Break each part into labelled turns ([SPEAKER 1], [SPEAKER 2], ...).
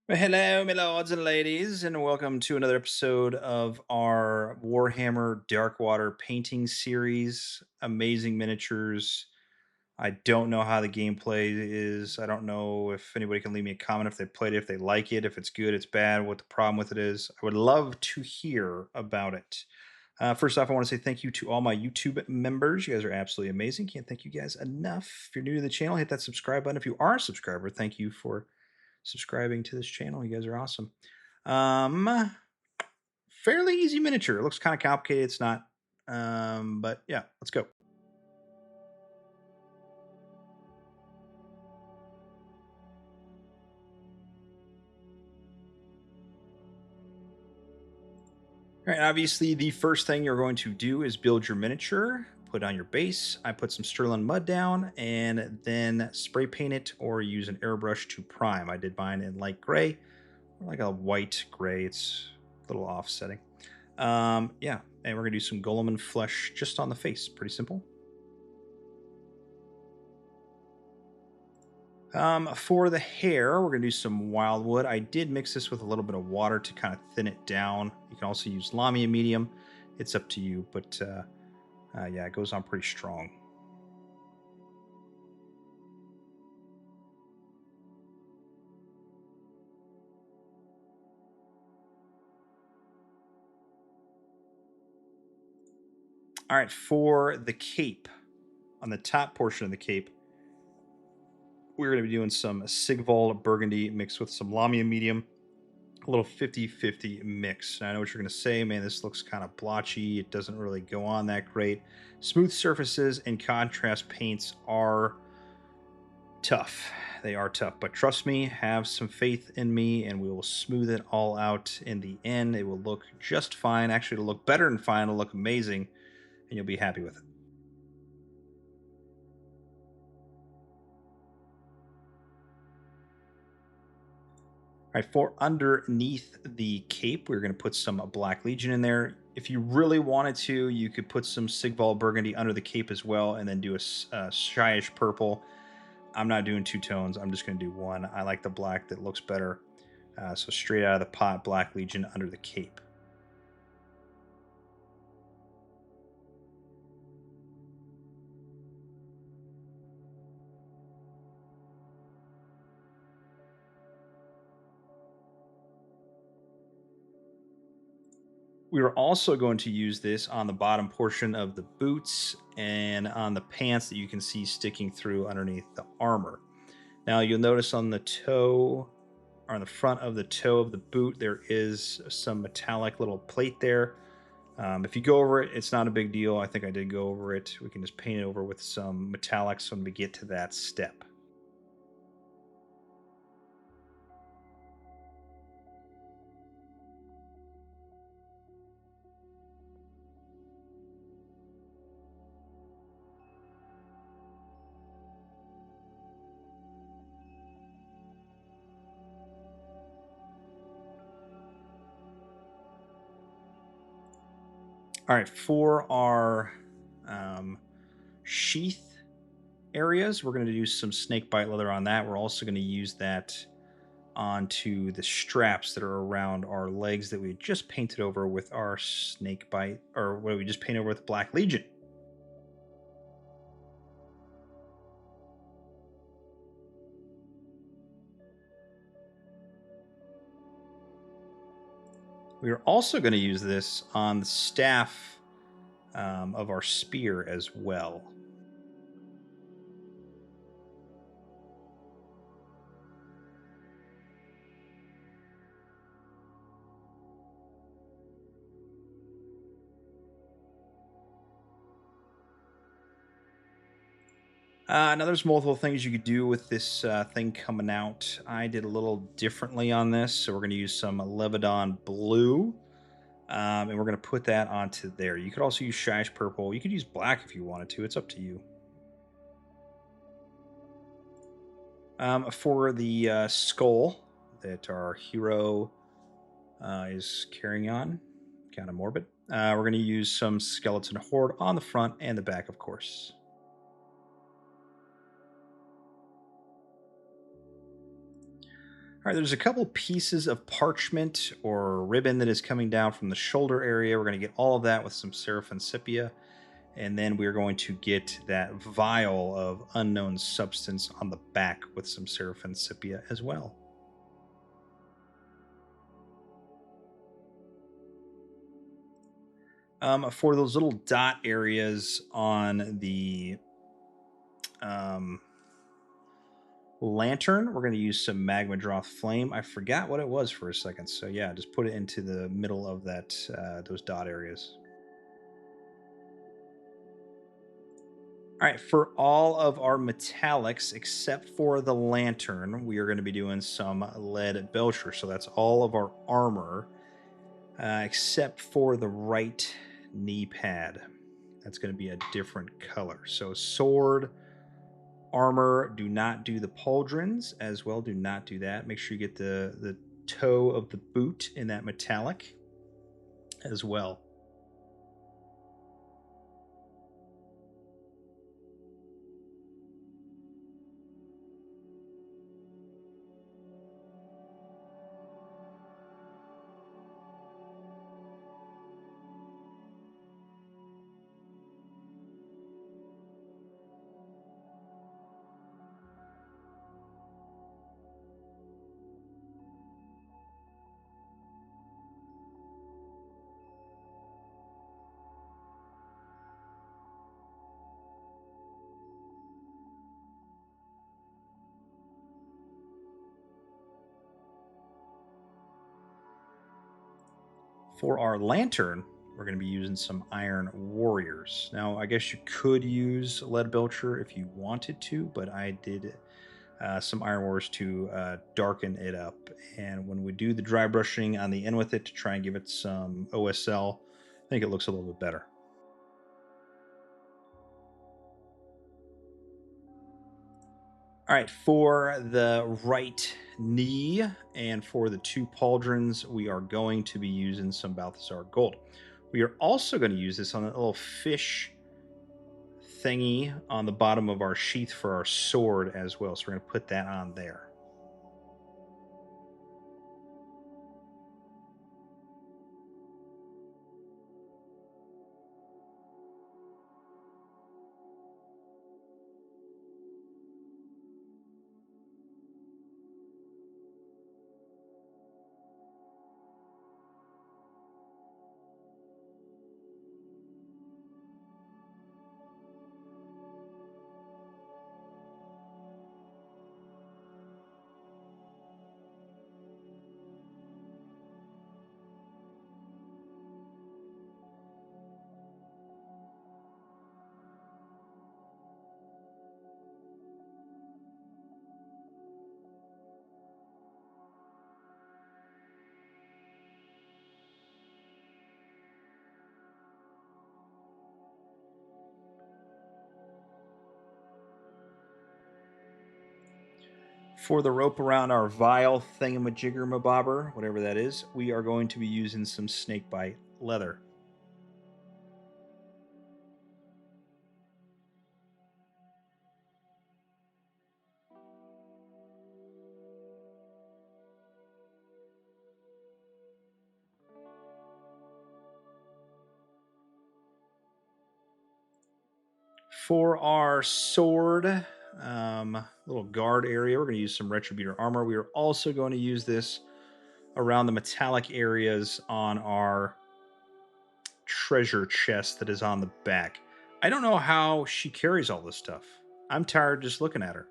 [SPEAKER 1] Well, hello, my lords and ladies, and welcome to another episode of our Warhammer Darkwater painting series. Amazing miniatures. I don't know how the gameplay is. I don't know if anybody can leave me a comment if they played it, if they like it, if it's good, it's bad, what the problem with it is. I would love to hear about it. First off, I want to say thank you to all my YouTube members. You guys are absolutely amazing. Can't thank you guys enough. If you're new to the channel, hit that subscribe button. If you are a subscriber, thank you for subscribing to this channel. You guys are awesome. Um, Fairly easy miniature. It looks kind of complicated. It's not. But yeah, let's go. All right, obviously, the first thing you're going to do is build your miniature, put on your base. I put some Stirland Mud down and then spray paint it or use an airbrush to prime. I did mine in light gray, or like a white gray. It's a little offsetting. Yeah, and we're going to do some Gulliman Flesh just on the face. Pretty simple. For the hair, we're going to do some wildwood. I did mix this with a little bit of water to kind of thin it down. You can also use Lahmiem Medium. It's up to you, but yeah, it goes on pretty strong. All right, for the cape, on the top portion of the cape, we're going to be doing some Sigvald Burgandy mixed with some Lahmiem Medium, a little 50-50 mix. And I know what you're going to say, man, this looks kind of blotchy. It doesn't really go on that great. Smooth surfaces and contrast paints are tough. They are tough, but trust me, have some faith in me, and we will smooth it all out in the end. It will look just fine. Actually, it'll look better than fine. It'll look amazing, and you'll be happy with it. All right, for underneath the cape, we're going to put some Black Legion in there. If you really wanted to, you could put some Sigvald Burgandy under the cape as well, and then do a shyish purple. I'm not doing two tones. I'm just going to do one. I like the black that looks better. So straight out of the pot, Black Legion under the cape. We are also going to use this on the bottom portion of the boots and on the pants that you can see sticking through underneath the armor. Now you'll notice on the toe, or on the front of the toe of the boot, there is some metallic little plate there. If you go over it, it's not a big deal. I think I did go over it. We can just paint it over with some metallics when we get to that step. All right, for our sheath areas, we're going to do some Snakebite Leather on that. We're also going to use that onto the straps that are around our legs that we just painted over with our Snakebite, or what we just painted over with Black Legion. We are also going to use this on the staff of our spear as well. Now, there's multiple things you could do with this thing coming out. I did a little differently on this, so we're going to use some Leviadon Blue, and we're going to put that onto there. You could also use Shyish Purple. You could use black if you wanted to. It's up to you. For the skull that our hero is carrying on, kind of morbid, we're going to use some Skeleton Horde on the front and the back, of course. All right, there's a couple pieces of parchment or ribbon that is coming down from the shoulder area. We're going to get all of that with some Seraphim Sepia. And then we're going to get that vial of unknown substance on the back with some Seraphim Sepia as well. For those little dot areas on the lantern, we're going to use some Magmadroth Flame. I forgot what it was for a second. So yeah, just put it into the middle of that those dot areas. All right, for all of our metallics, except for the lantern, we are going to be doing some lead belcher. So that's all of our armor, except for the right knee pad. That's going to be a different color. So sword, armor, do not do the pauldrons as well. Do not do that. Make sure you get the toe of the boot in that metallic as well. For our lantern, we're going to be using some Iron Warriors. Now, I guess you could use Lead Belcher if you wanted to, but I did some Iron Warriors to darken it up. And when we do the dry brushing on the end with it to try and give it some OSL, I think it looks a little bit better. All right, for the right knee and for the two pauldrons, we are going to be using some Balthasar Gold. We are also going to use this on a little fish thingy on the bottom of our sheath for our sword as well. So we're going to put that on there. For the rope around our vial thingamajigger mabobber, whatever that is, we are going to be using some Snakebite Leather. For our sword, little guard area, we're going to use some Retributor Armour. We are also going to use this around the metallic areas on our treasure chest that is on the back. I don't know how she carries all this stuff. I'm tired just looking at her.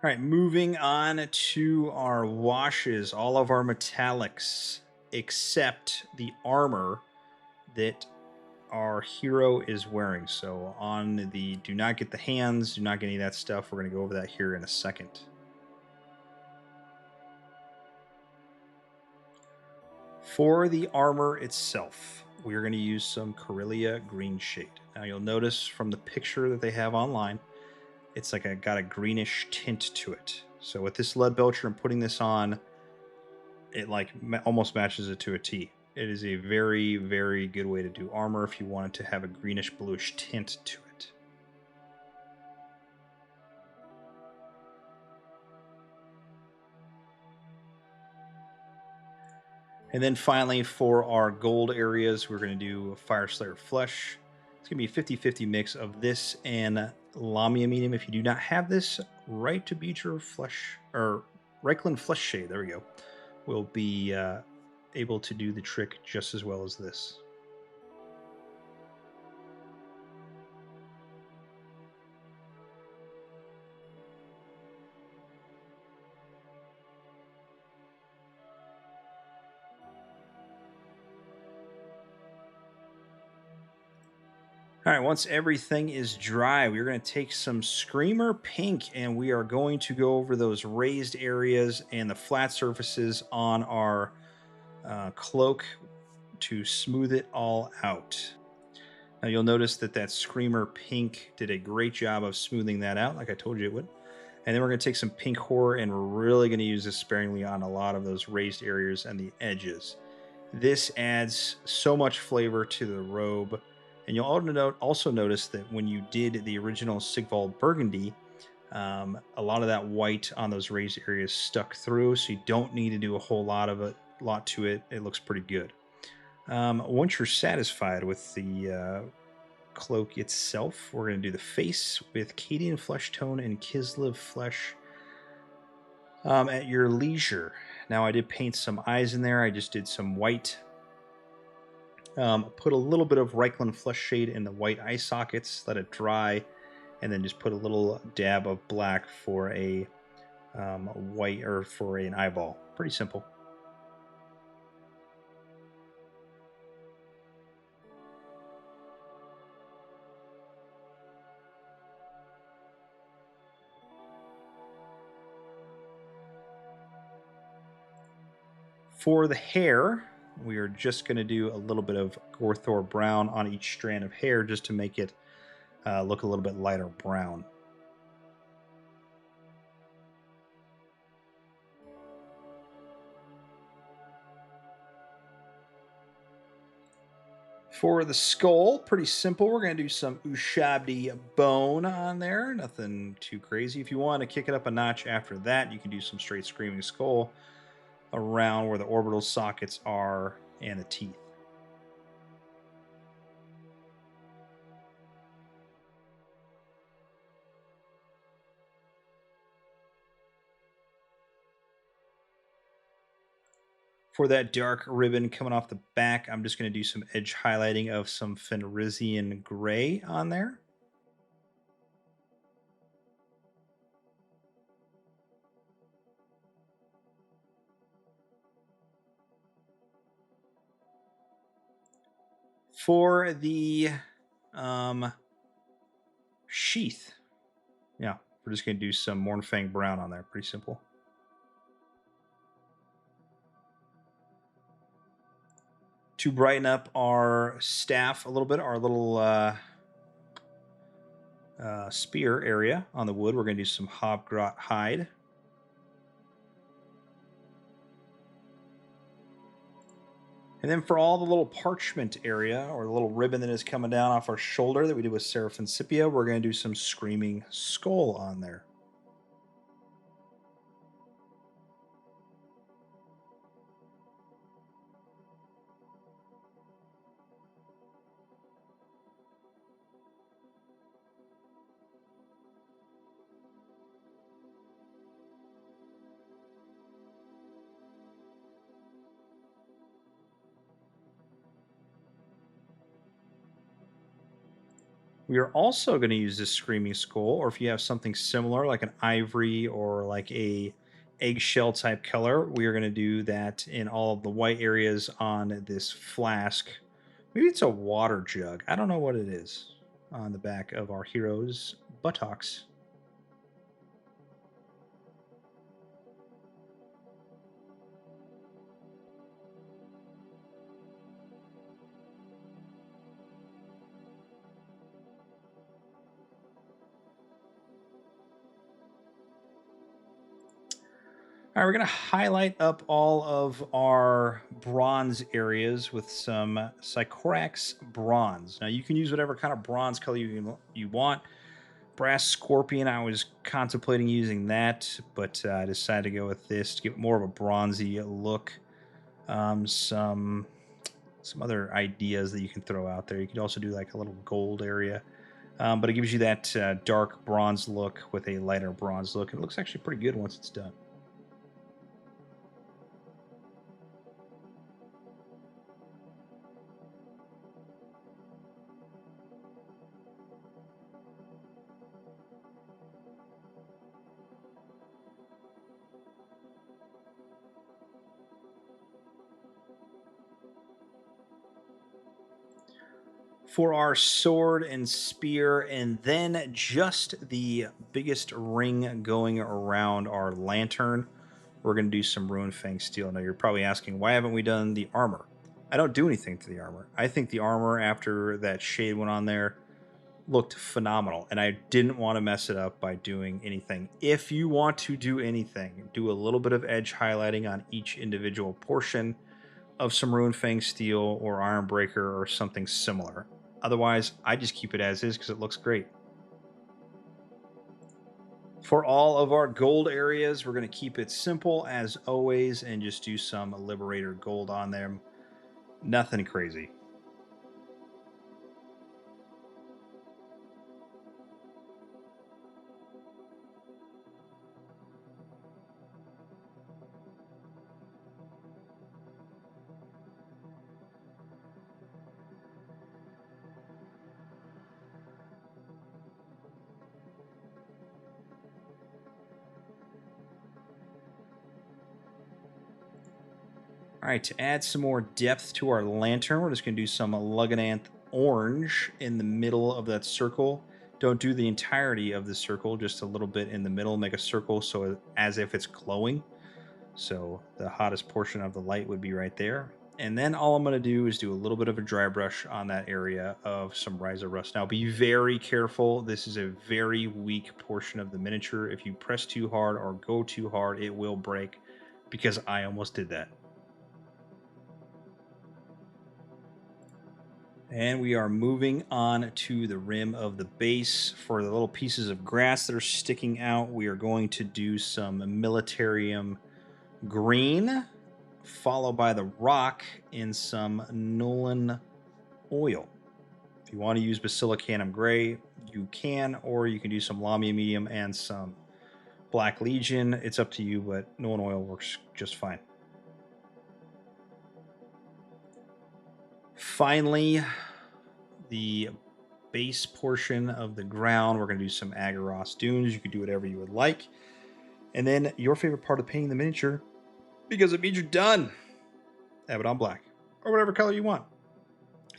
[SPEAKER 1] All right, moving on to our washes, all of our metallics except the armor that our hero is wearing. So on the do not get the hands, do not get any of that stuff. We're going to go over that here in a second. For the armor itself, we're going to use some Coelia Greenshade. Now you'll notice from the picture that they have online, it's like got a greenish tint to it. So with this lead belcher and putting this on, it like almost matches it to a T. It is a very, very good way to do armor if you want it to have a greenish bluish tint to it. And then finally, for our gold areas, we're going to do Fyreslayer Flesh. It's going to be a 50-50 mix of this and Lahmiem Medium. If you do not have this, Retributor Flesh, or Reikland Fleshshade, there we go, will be able to do the trick just as well as this. All right, once everything is dry, we're going to take some Screamer Pink and we are going to go over those raised areas and the flat surfaces on our cloak to smooth it all out. Now you'll notice that Screamer Pink did a great job of smoothing that out, like I told you it would. And then we're going to take some Pink Horror and we're really going to use this sparingly on a lot of those raised areas and the edges. This adds so much flavor to the robe. And you'll also notice that when you did the original Sigvald Burgandy, a lot of that white on those raised areas stuck through, so you don't need to do a whole lot to it. It looks pretty good. Once you're satisfied with the cloak itself, we're going to do the face with Cadian Flshtone and Kislev Flesh at your leisure. Now I did paint some eyes in there. I just did some white. Put a little bit of Reikland Fleshshade in the white eye sockets, let it dry, and then just put a little dab of black for a white or for an eyeball. Pretty simple. For the hair, we are just going to do a little bit of Gorthor Brown on each strand of hair just to make it look a little bit lighter brown. For the skull, pretty simple. We're going to do some Ushabti Bone on there. Nothing too crazy. If you want to kick it up a notch after that, you can do some straight Screaming Skull around where the orbital sockets are and the teeth. For that dark ribbon coming off the back, I'm just going to do some edge highlighting of some Fenrisian Grey on there. For the sheath, yeah, we're just going to do some Mournfang Brown on there. Pretty simple. To brighten up our staff a little bit, our little spear area on the wood, we're going to do some Hobgrot Hide. And then for all the little parchment area, or the little ribbon that is coming down off our shoulder that we did with Seraphim Sepia, we're going to do some Screaming Skull on there. We are also going to use this Screaming Skull, or if you have something similar, like an ivory or like a eggshell type color, we are going to do that in all of the white areas on this flask Maybe it's a water jug. I don't know what it is on the back of our hero's buttocks. All right, we're going to highlight up all of our bronze areas with some Sycorax Bronze. Now, you can use whatever kind of bronze color you want. Brass Scorpion, I was contemplating using that, but I decided to go with this to get more of a bronzy look. Some other ideas that you can throw out there. You could also do like a little gold area. But it gives you that dark bronze look with a lighter bronze look. And it looks actually pretty good once it's done. For our sword and spear, and then just the biggest ring going around our lantern, we're going to do some Runefang Steel. Now, you're probably asking, why haven't we done the armor? I don't do anything to the armor. I think the armor, after that shade went on there, looked phenomenal, and I didn't want to mess it up by doing anything. If you want to do anything, do a little bit of edge highlighting on each individual portion of some Runefang Steel or Ironbreaker or something similar. Otherwise, I just keep it as is because it looks great. For all of our gold areas, we're going to keep it simple as always and just do some Liberator Gold on them. Nothing crazy. All right, to add some more depth to our lantern, we're just going to do some Lugganath Orange in the middle of that circle. Don't do the entirety of the circle, just a little bit in the middle. Make a circle so as if it's glowing. So the hottest portion of the light would be right there. And then all I'm going to do is do a little bit of a dry brush on that area of some Ryza Rust. Now be very careful. This is a very weak portion of the miniature. If you press too hard or go too hard, it will break, because I almost did that. And we are moving on to the rim of the base. For the little pieces of grass that are sticking out, we are going to do some Militarium Green, followed by the rock in some Nulin Oil. If you want to use Basilicanum Gray, you can, or you can do some Lahmiem Medium and some Black Legion. It's up to you, but Nulin Oil works just fine. Finally, the base portion of the ground, we're going to do some Aggaros Dunes. You could do whatever you would like. And then your favorite part of painting the miniature, because it means you're done, Abaddon Black, or whatever color you want.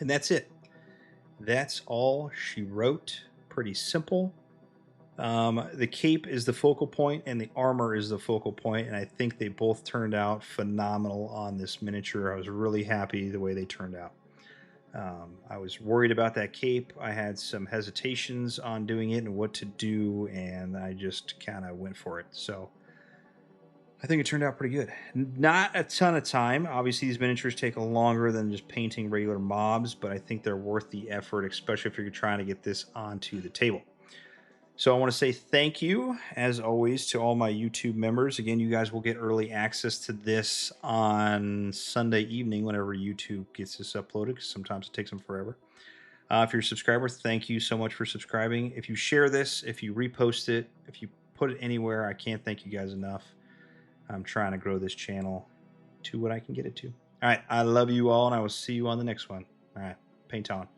[SPEAKER 1] And that's it. That's all she wrote. Pretty simple. The cape is the focal point and the armor is the focal point, and I think they both turned out phenomenal on this miniature. I was really happy the way they turned out. I was worried about that cape. I had some hesitations on doing it and what to do, and I just kind of went for it. So I think it turned out pretty good. Not a ton of time. Obviously, these miniatures take longer than just painting regular mobs, but I think they're worth the effort, especially if you're trying to get this onto the table. So I want to say thank you, as always, to all my YouTube members. Again, you guys will get early access to this on Sunday evening whenever YouTube gets this uploaded, because sometimes it takes them forever. If you're a subscriber, thank you so much for subscribing. If you share this, if you repost it, if you put it anywhere, I can't thank you guys enough. I'm trying to grow this channel to what I can get it to. All right, I love you all, and I will see you on the next one. All right, paint on.